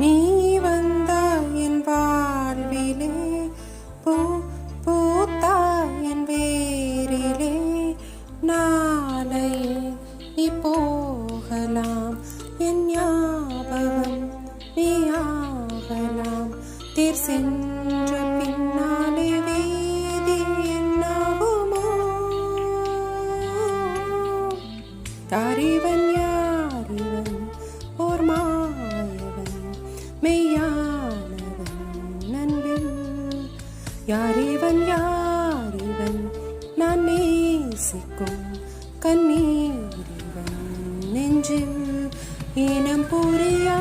நீ வந்தாய் என் வாழ்விலே, பூத்தாய் என் வேரிலே. நாளையே நீ போகலாம், என் ஞாபகம் நீயாகலாம். தேர் சென்ற பின்னாலே வீதி என்னாகுமோ? யாரிவன் யாரிவன் ஓர் மாயவன், மெய்யானவன் நண்பில். யாரிவன் யாரிவன் நான் நேசிக்கும் கண்ணீரிவன் நெஞ்சில். இனம் புரியா